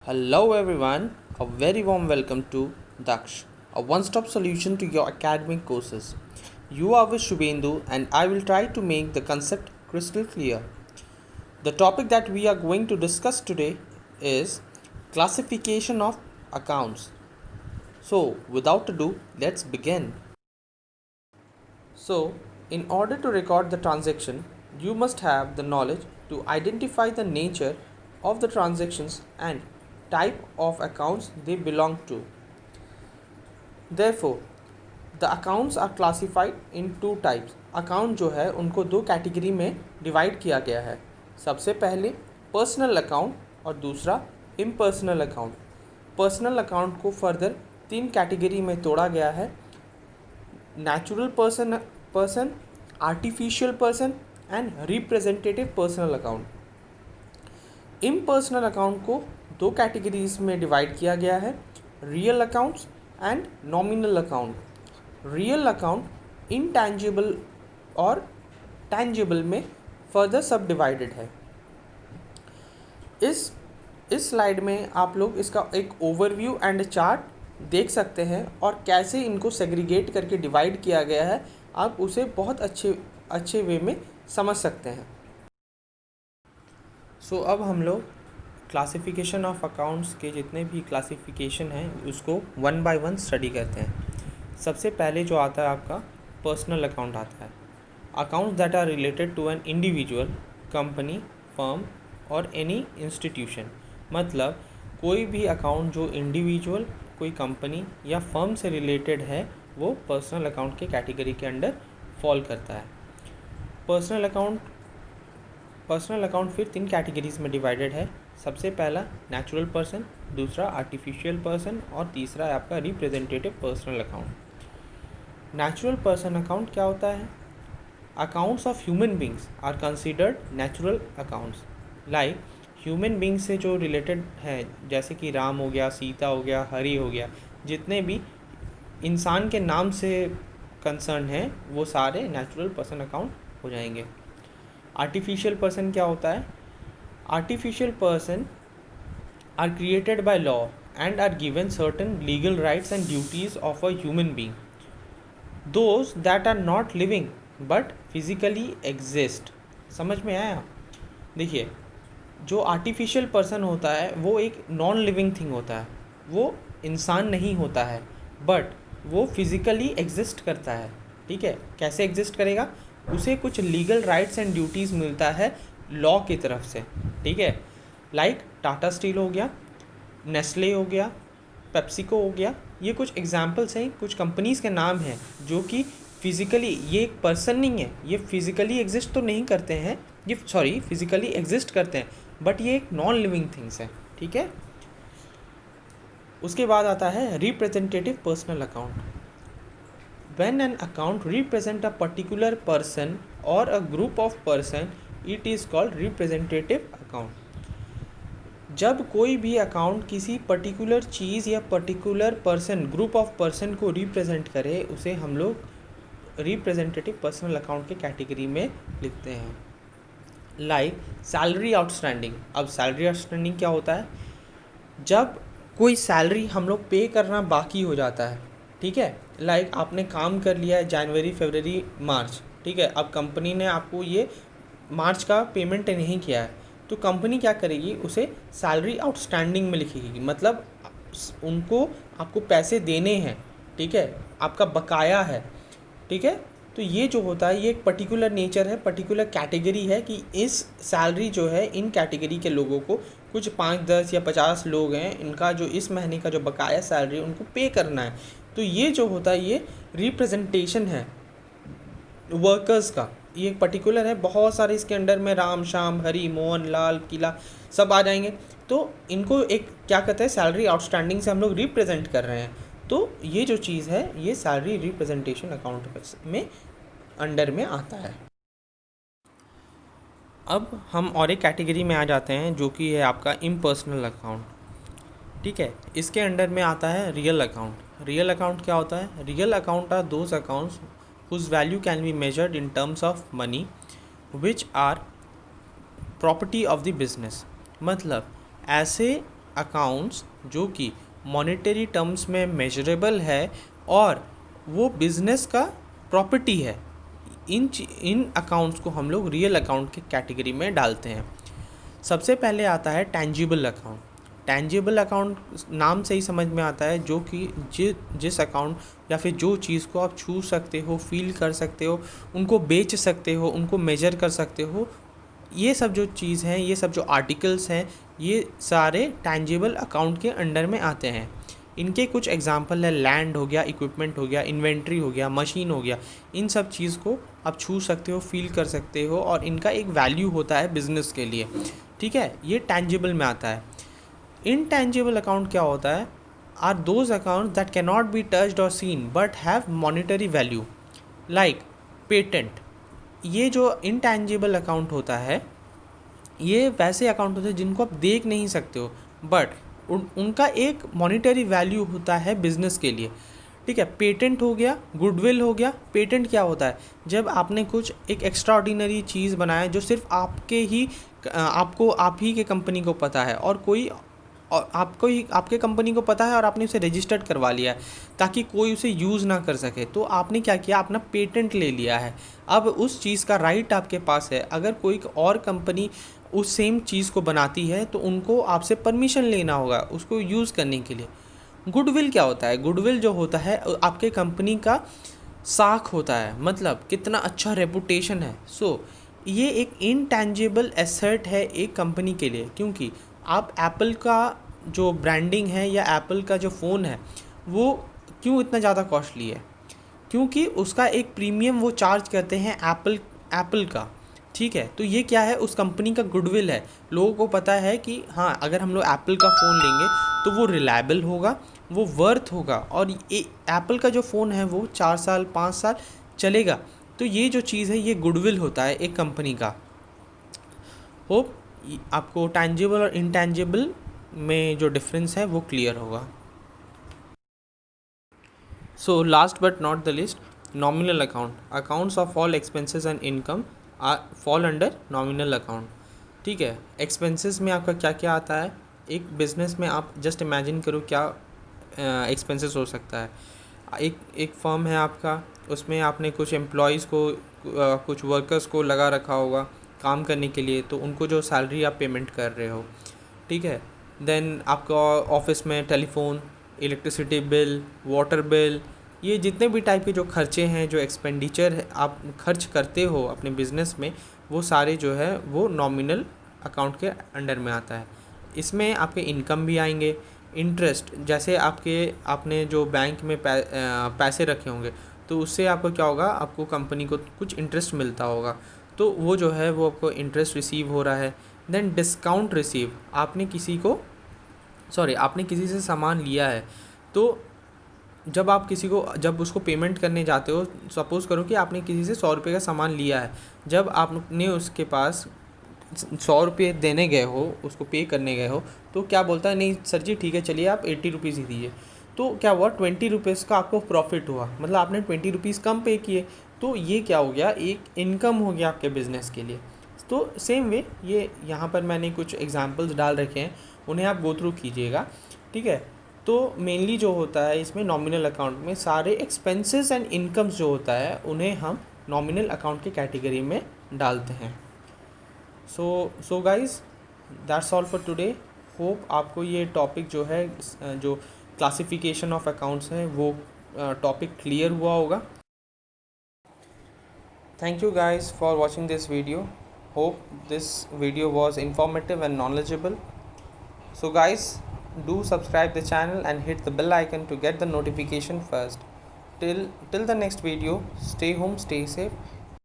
Hello everyone, a very warm welcome to Daksh, a one-stop solution to your academic courses. You are with Shubhendu and I will try to make the concept crystal clear. The topic that we are going to discuss today is classification of accounts. So, without ado, let's begin. So, in order to record the transaction, you must have the knowledge to identify the nature of the transactions and type of accounts they belong to. Therefore, the accounts are classified in two types. Account जो है उनको दो category में divide किया गया है. सबसे पहले पर्सनल अकाउंट और दूसरा इम्पर्सनल अकाउंट. पर्सनल अकाउंट को फर्दर तीन कैटेगरी में तोड़ा गया है. Natural person, artificial person and representative personal account. Impersonal account को दो कैटेगरीज में डिवाइड किया गया है. Real accounts and nominal account. Real account intangible और टैंजिबल में फर्दर सब डिवाइडेड है. इस स्लाइड में आप लोग इसका एक ओवरव्यू एंड चार्ट देख सकते हैं और कैसे इनको सेग्रीगेट करके डिवाइड किया गया है आप उसे बहुत अच्छे वे में समझ सकते हैं. सो अब हम लोग क्लासिफिकेशन ऑफ अकाउंट्स के जितने भी क्लासिफिकेशन हैं उसको वन बाय वन स्टडी करते हैं. सबसे पहले जो आता है आपका पर्सनल अकाउंट आता है. Accounts that are related to an individual, company, firm और एनी इंस्टीट्यूशन. मतलब कोई भी अकाउंट जो इंडिविजुअल, कोई कंपनी या फर्म से रिलेटेड है वो पर्सनल अकाउंट के कैटेगरी के अंडर फॉल करता है. पर्सनल अकाउंट फिर तीन कैटेगरीज में डिवाइडेड है. सबसे पहला नेचुरल पर्सन, दूसरा आर्टिफिशियल पर्सन और तीसरा है आपका representative personal account. Natural person account क्या होता है? Accounts of human beings are considered natural accounts. Like human being से जो रिलेटेड हैं जैसे कि राम हो गया, सीता हो गया, हरि हो गया, जितने भी इंसान के नाम से कंसर्न हैं वो सारे नेचुरल पर्सन अकाउंट हो जाएंगे. आर्टिफिशियल पर्सन क्या होता है? Artificial person are created by law and are given certain legal rights and duties of a human being. Those that are not living but physically exist. समझ में आया? देखिए, जो आर्टिफिशियल पर्सन होता है वो एक नॉन लिविंग थिंग होता है. वो इंसान नहीं होता है बट वो फिज़िकली एग्जिस्ट करता है. ठीक है, कैसे एग्जिस्ट करेगा? उसे कुछ लीगल राइट्स एंड ड्यूटीज़ मिलता है लॉ की तरफ से. ठीक है, लाइक टाटा स्टील हो गया, नेस्ले हो गया, पेप्सिको हो गया. ये कुछ एग्जाम्पल्स हैं, कुछ कंपनीज़ के नाम हैं जो कि फिज़िकली, ये एक पर्सन नहीं है, ये फिज़िकली एग्जिस्ट तो नहीं करते हैं, ये फिज़िकली एग्जिस्ट करते हैं बट ये एक नॉन लिविंग थिंग्स है. ठीक है. उसके बाद आता है representative personal account. When an account represent a particular person और a group of person it is called representative account. जब कोई भी अकाउंट किसी पर्टिकुलर चीज़ या particular person, group of person को रिप्रेजेंट करे उसे हम लोग रिप्रेजेंटेटिव पर्सनल अकाउंट के कैटेगरी में लिखते हैं. Like salary outstanding. अब सैलरी आउटस्टैंडिंग क्या होता है? जब कोई सैलरी हम लोग पे करना बाकी हो जाता है. ठीक है, लाइक आपने काम कर लिया है जनवरी, फरवरी, मार्च. ठीक है, अब कंपनी ने आपको ये मार्च का पेमेंट नहीं किया है तो कंपनी क्या करेगी? उसे सैलरी आउटस्टैंडिंग में लिखेगी. मतलब उनको आपको पैसे देने हैं. ठीक है, आपका बकाया है. ठीक है, तो ये जो होता है ये एक पर्टिकुलर नेचर है, पर्टिकुलर कैटेगरी है कि इस सैलरी जो है इन कैटेगरी के लोगों को, कुछ 5, 10 या 50 लोग हैं, इनका जो इस महीने का जो बकाया सैलरी उनको पे करना है. तो ये जो होता है ये रिप्रेजेंटेशन है वर्कर्स का. ये एक पर्टिकुलर है. बहुत सारे इसके अंडर में राम, श्याम, हरि, मोहन, लाल, किला सब आ जाएंगे. तो इनको एक क्या कहते हैं, सैलरी आउटस्टैंडिंग से हम लोग रिप्रेजेंट कर रहे हैं. तो ये जो चीज़ है ये सैलरी रिप्रेजेंटेशन अकाउंट में अंडर में आता है. अब हम और एक कैटेगरी में आ जाते हैं जो कि है आपका इम्पर्सनल अकाउंट. ठीक है, इसके अंडर में आता है रियल अकाउंट. रियल अकाउंट क्या होता है? Real account are those accounts whose value can be measured in terms of money which are property of the business. मतलब ऐसे अकाउंट्स जो कि मॉनेटरी टर्म्स में मेजरेबल है और वो बिजनेस का प्रॉपर्टी है, इन अकाउंट्स को हम लोग रियल अकाउंट की कैटेगरी में डालते हैं। सबसे पहले आता है टैंजिबल अकाउंट। टैंजिबल अकाउंट नाम से ही समझ में आता है जो कि जिस अकाउंट या फिर जो चीज़ को आप छू सकते हो, फील कर सकते हो, उनको बेच सकते हो, उनको मेजर कर सकते हो, ये सब जो चीज़ हैं, ये सब जो आर्टिकल्स हैं, ये सारे टैंजिबल अकाउंट के अंडर में आते हैं। इनके कुछ एग्जांपल है, लैंड हो गया, इक्विपमेंट हो गया, इन्वेंट्री हो गया, मशीन हो गया। इन सब चीज़ को आप छू सकते हो, फील कर सकते हो और इनका एक वैल्यू होता है बिजनेस के लिए, ठीक है। ये टैंजिबल में आता है। इनटैंजिबल अकाउंट क्या होता है? Are those account that can not be touched और seen but have monetary value, like patent. ये जो इनटैंजिबल अकाउंट होता है, ये वैसे अकाउंट होते हैं जिनको आप देख नहीं सकते हो, बट उनका एक मॉनिटरी वैल्यू होता है बिजनेस के लिए, ठीक है। पेटेंट हो गया, गुडविल हो गया। पेटेंट क्या होता है? जब आपने कुछ एक एक्स्ट्रा ऑर्डिनरी चीज़ बनाया जो सिर्फ आप ही के कंपनी को पता है और कोई और आपको ही आपके कंपनी को पता है और आपने उसे रजिस्टर्ड करवा लिया है ताकि कोई उसे यूज़ ना कर सके, तो आपने क्या किया? अपना पेटेंट ले लिया है। अब उस चीज़ का राइट आपके पास है। अगर कोई और कंपनी उस सेम चीज़ को बनाती है तो उनको आपसे परमिशन लेना होगा उसको यूज़ करने के लिए। गुडविल क्या होता है? गुडविल जो होता है आपके कंपनी का साख होता है, मतलब कितना अच्छा रेपुटेशन है। ये एक इनटैंजिबल एसेट है एक कंपनी के लिए, क्योंकि आप एप्पल का जो ब्रांडिंग है या एप्पल का जो फ़ोन है वो क्यों इतना ज़्यादा कॉस्टली है? क्योंकि उसका एक प्रीमियम वो चार्ज करते हैं एप्पल का, ठीक है। तो ये क्या है? उस कंपनी का गुडविल है। लोगों को पता है कि हाँ, अगर हम लोग एप्पल का फ़ोन लेंगे तो वो रिलायबल होगा, वो वर्थ होगा और ये एप्पल का जो फ़ोन है वो 4 साल 5 साल चलेगा। तो ये जो चीज़ है ये गुडविल होता है एक कंपनी का। होप आपको टैंजिबल और इनटैंजिबल में जो डिफरेंस है वो क्लियर होगा। So last but not the list, nominal account. Accounts of all expenses and income fall under nominal account, ठीक है। एक्सपेंसेस में आपका क्या क्या आता है? एक बिजनेस में आप जस्ट इमेजिन करो क्या एक्सपेंसेस हो सकता है। एक फर्म है आपका, उसमें आपने कुछ एम्प्लॉयज़ को कुछ वर्कर्स को लगा रखा होगा काम करने के लिए, तो उनको जो सैलरी आप पेमेंट कर रहे हो, ठीक है। देन आपका ऑफिस में telephone, electricity bill, water bill, ये जितने भी टाइप के जो खर्चे हैं, जो एक्सपेंडिचर आप खर्च करते हो अपने बिज़नेस में, वो सारे जो है वो नॉमिनल अकाउंट के अंडर में आता है। इसमें आपके इनकम भी आएंगे, इंटरेस्ट, जैसे आपने जो बैंक में पैसे रखे होंगे तो उससे आपको क्या होगा? आपको कंपनी को कुछ इंटरेस्ट मिलता होगा, तो वो जो है वो आपको इंटरेस्ट रिसीव हो रहा है। देन डिस्काउंट रिसीव, आपने किसी से सामान लिया है, तो जब उसको पेमेंट करने जाते हो, सपोज़ करो कि आपने किसी से 100 रुपये का सामान लिया है, जब आपने उसके पास 100 रुपये देने गए हो, उसको पे करने गए हो, तो क्या बोलता है? नहीं सर जी, ठीक है, चलिए आप 80 रुपीज़ ही दीजिए। तो क्या हुआ? 20 रुपीज़ का आपको प्रॉफिट हुआ, मतलब आपने 20 रुपीज़ कम पे किए, तो ये क्या हो गया? एक इनकम हो गया आपके बिज़नेस के लिए। तो सेम वे ये यहाँ पर मैंने कुछ एग्जांपल्स डाल रखे हैं, उन्हें आप गो थ्रू कीजिएगा, ठीक है। तो मेनली जो होता है इसमें नॉमिनल अकाउंट में सारे एक्सपेंसेस एंड इनकम्स जो होता है उन्हें हम नॉमिनल अकाउंट की कैटेगरी में डालते हैं। So guys, that's all for today. Hope आपको ये टॉपिक जो है, जो क्लासिफिकेशन ऑफ अकाउंट्स है, वो टॉपिक क्लियर हुआ होगा। Thank you guys for watching this video. Hope this video was informative and knowledgeable. So guys, do subscribe the channel and hit the bell icon to get the notification first. Till the next video, stay home, stay safe